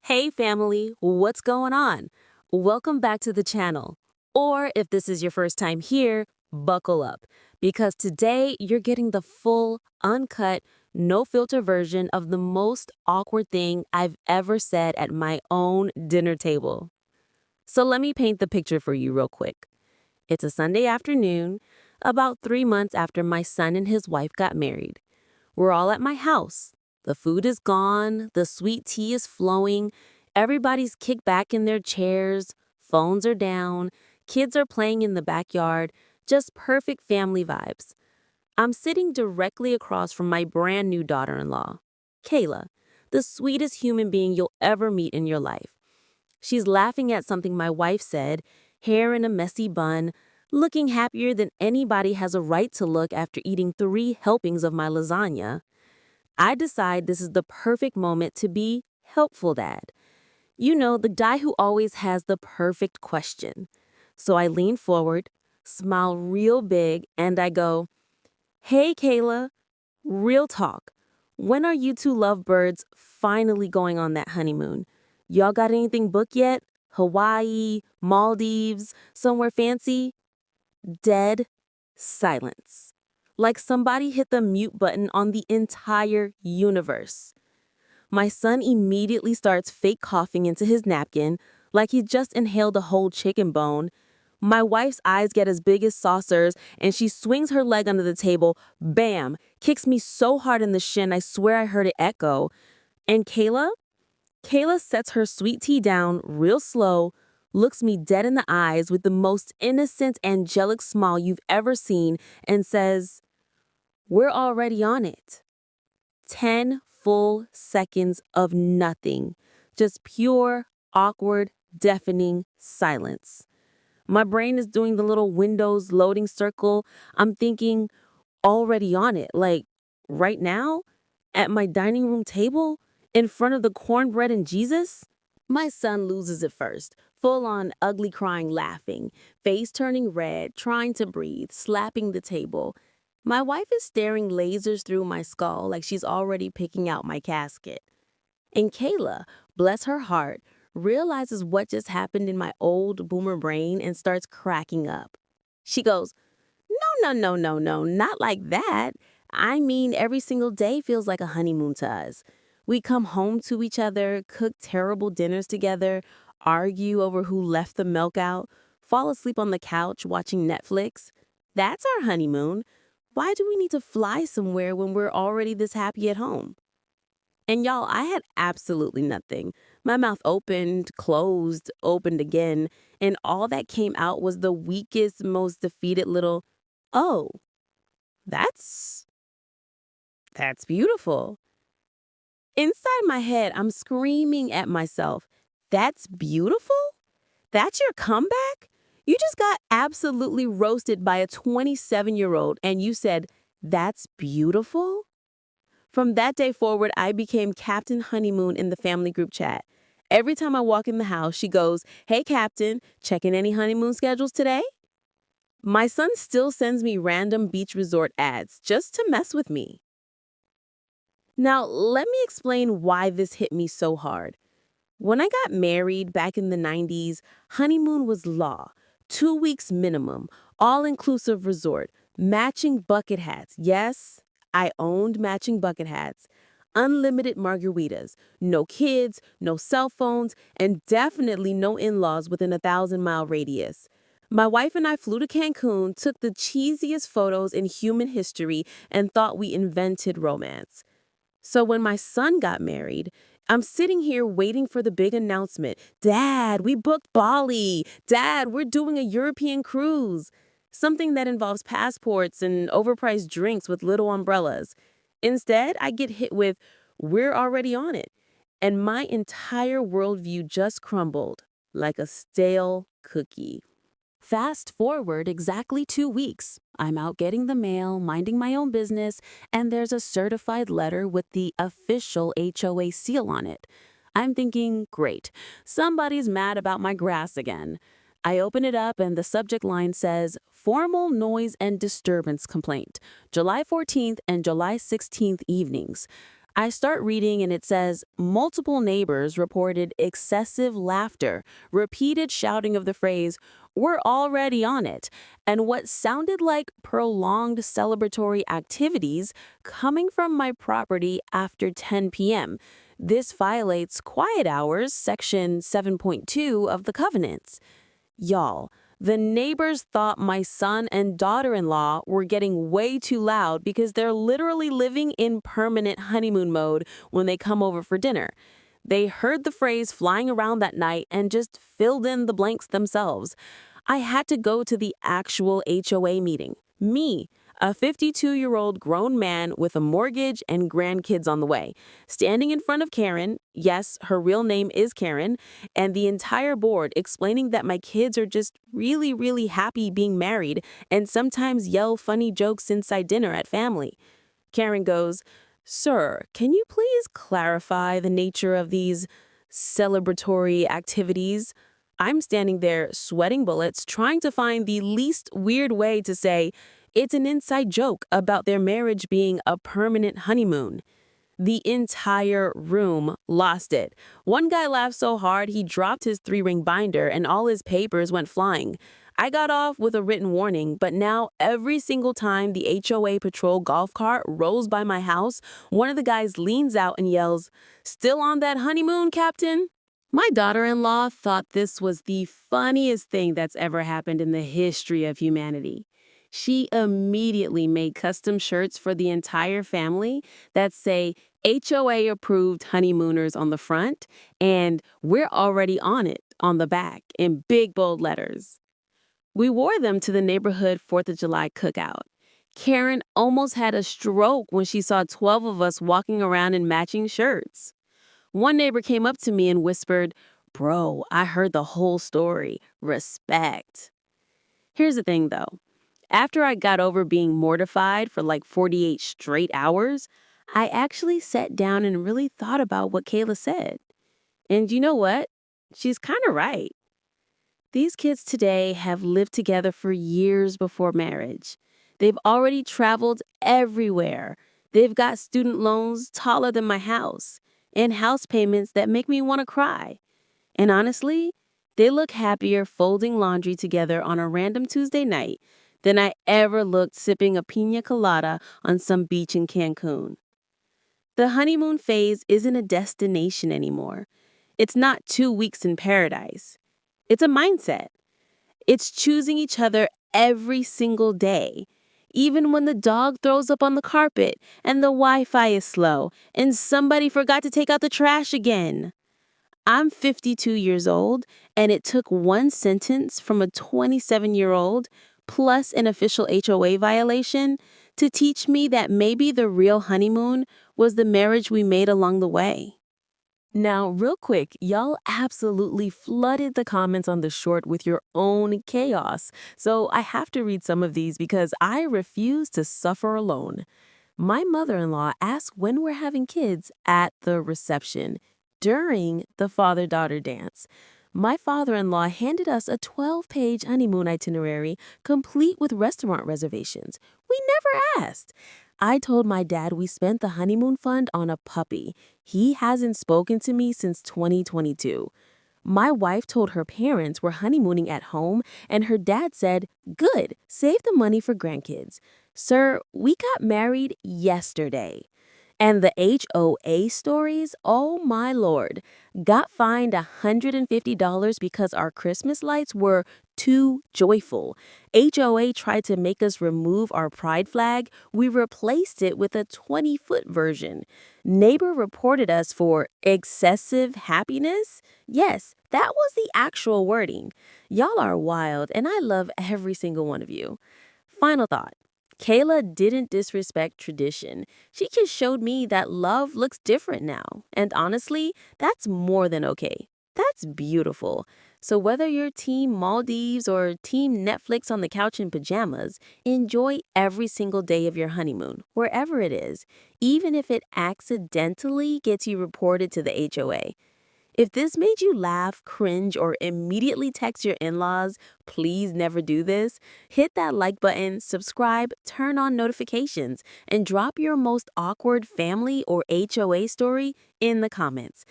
Hey family, what's going on? Welcome back to the channel. Or if this is your first time here, buckle up because today you're getting the full, uncut, no filter version of the most awkward thing I've ever said at my own dinner table. So let me paint the picture for you real quick. It's a Sunday afternoon, about 3 months after my son and his wife got married. We're all at my house. The food is gone, the sweet tea is flowing, everybody's kicked back in their chairs, phones are down, kids are playing in the backyard, just perfect family vibes. I'm sitting directly across from my brand new daughter-in-law, Kayla, the sweetest human being you'll ever meet in your life. She's laughing at something my wife said, hair in a messy bun, looking happier than anybody has a right to look after eating 3 helpings of my lasagna. I decide this is the perfect moment to be helpful dad. You know, the guy who always has the perfect question. So I lean forward, smile real big, and I go, "Hey, Kayla, real talk. When are you two lovebirds finally going on that honeymoon? Y'all got anything booked yet? Hawaii, Maldives, somewhere fancy?" Dead silence. Like somebody hit the mute button on the entire universe. My son immediately starts fake coughing into his napkin, like he just inhaled a whole chicken bone. My wife's eyes get as big as saucers, and she swings her leg under the table, bam, kicks me so hard in the shin I swear I heard it echo. And Kayla sets her sweet tea down real slow, looks me dead in the eyes with the most innocent, angelic smile you've ever seen, and says, "We're already on it." 10 full seconds of nothing, just pure, awkward, deafening silence. My brain is doing the little Windows loading circle. I'm thinking, already on it, like right now, at my dining room table, in front of the cornbread and Jesus? My son loses it first, full on ugly crying laughing, face turning red, trying to breathe, slapping the table. My wife is staring lasers through my skull like she's already picking out my casket. And Kayla, bless her heart, realizes what just happened in my old boomer brain and starts cracking up. She goes, "No, no, no, no, no, not like that. I mean, every single day feels like a honeymoon to us. We come home to each other, cook terrible dinners together, argue over who left the milk out, fall asleep on the couch watching Netflix. That's our honeymoon. Why do we need to fly somewhere when we're already this happy at home?" And y'all, I had absolutely nothing. My mouth opened, closed, opened again, and all that came out was the weakest, most defeated little, "Oh, that's that's beautiful." Inside my head, I'm screaming at myself, "That's beautiful? That's your comeback? You just got absolutely roasted by a 27-year-old and you said, 'That's beautiful?'" From that day forward, I became Captain Honeymoon in the family group chat. Every time I walk in the house, she goes, "Hey, Captain, checking any honeymoon schedules today?" My son still sends me random beach resort ads just to mess with me. Now, let me explain why this hit me so hard. When I got married back in the 90s, honeymoon was law. 2 weeks minimum, all-inclusive resort, matching bucket hats. Yes, I owned matching bucket hats. Unlimited margaritas, no kids, no cell phones, and definitely no in-laws within a 1,000-mile radius. My wife and I flew to Cancun, took the cheesiest photos in human history, and thought we invented romance. So when my son got married, I'm sitting here waiting for the big announcement. "Dad, we booked Bali. Dad, we're doing a European cruise." Something that involves passports and overpriced drinks with little umbrellas. Instead, I get hit with, "We're already on it." And my entire worldview just crumbled like a stale cookie. Fast forward exactly 2 weeks. I'm out getting the mail, minding my own business, and there's a certified letter with the official HOA seal on it. I'm thinking, great, somebody's mad about my grass again. I open it up and the subject line says, "Formal noise and disturbance complaint, July 14th and July 16th evenings." I start reading and it says multiple neighbors reported excessive laughter, repeated shouting of the phrase, "We're already on it," and what sounded like prolonged celebratory activities coming from my property after 10 p.m. This violates quiet hours, section 7.2 of the covenants. Y'all, the neighbors thought my son and daughter-in-law were getting way too loud because they're literally living in permanent honeymoon mode when they come over for dinner. They heard the phrase flying around that night and just filled in the blanks themselves. I had to go to the actual HOA meeting. Me, a 52-year-old grown man with a mortgage and grandkids on the way, standing in front of Karen, yes, her real name is Karen, and the entire board explaining that my kids are just really, really happy being married and sometimes yell funny jokes inside dinner at family. Karen goes, "Sir, can you please clarify the nature of these celebratory activities?" I'm standing there sweating bullets, trying to find the least weird way to say, it's an inside joke about their marriage being a permanent honeymoon. The entire room lost it. One guy laughed so hard he dropped his 3-ring binder and all his papers went flying. I got off with a written warning, but now every single time the HOA patrol golf cart rolls by my house, one of the guys leans out and yells, "Still on that honeymoon, Captain?" My daughter-in-law thought this was the funniest thing that's ever happened in the history of humanity. She immediately made custom shirts for the entire family that say HOA-approved honeymooners on the front and "We're already on it" on the back in big bold letters. We wore them to the neighborhood 4th of July cookout. Karen almost had a stroke when she saw 12 of us walking around in matching shirts. One neighbor came up to me and whispered, "Bro, I heard the whole story. Respect." Here's the thing though. After I got over being mortified for like 48 straight hours, I actually sat down and really thought about what Kayla said. And you know what? She's kind of right. These kids today have lived together for years before marriage. They've already traveled everywhere. They've got student loans taller than my house and house payments that make me want to cry. And honestly, they look happier folding laundry together on a random Tuesday night than I ever looked sipping a pina colada on some beach in Cancun. The honeymoon phase isn't a destination anymore. It's not 2 weeks in paradise. It's a mindset. It's choosing each other every single day, even when the dog throws up on the carpet and the Wi-Fi is slow and somebody forgot to take out the trash again. I'm 52 years old, and it took one sentence from a 27-year-old plus an official HOA violation to teach me that maybe the real honeymoon was the marriage we made along the way. Now, real quick, y'all absolutely flooded the comments on the short with your own chaos. So I have to read some of these because I refuse to suffer alone. My mother-in-law asked when we're having kids at the reception during the father-daughter dance. My father-in-law handed us a 12-page honeymoon itinerary complete with restaurant reservations. We never asked. I told my dad we spent the honeymoon fund on a puppy. He hasn't spoken to me since 2022. My wife told her parents we're honeymooning at home, and her dad said, "Good, save the money for grandkids." Sir, we got married yesterday. And the HOA stories, oh my lord, got fined $150 because our Christmas lights were too joyful. HOA tried to make us remove our pride flag. We replaced it with a 20-foot version. Neighbor reported us for excessive happiness. Yes, that was the actual wording. Y'all are wild, and I love every single one of you. Final thought. Kayla didn't disrespect tradition. She just showed me that love looks different now. And honestly, that's more than okay. That's beautiful. So whether you're Team Maldives or Team Netflix on the couch in pajamas, enjoy every single day of your honeymoon, wherever it is, even if it accidentally gets you reported to the HOA. If this made you laugh, cringe, or immediately text your in-laws, please never do this. Hit that like button, subscribe, turn on notifications, and drop your most awkward family or HOA story in the comments.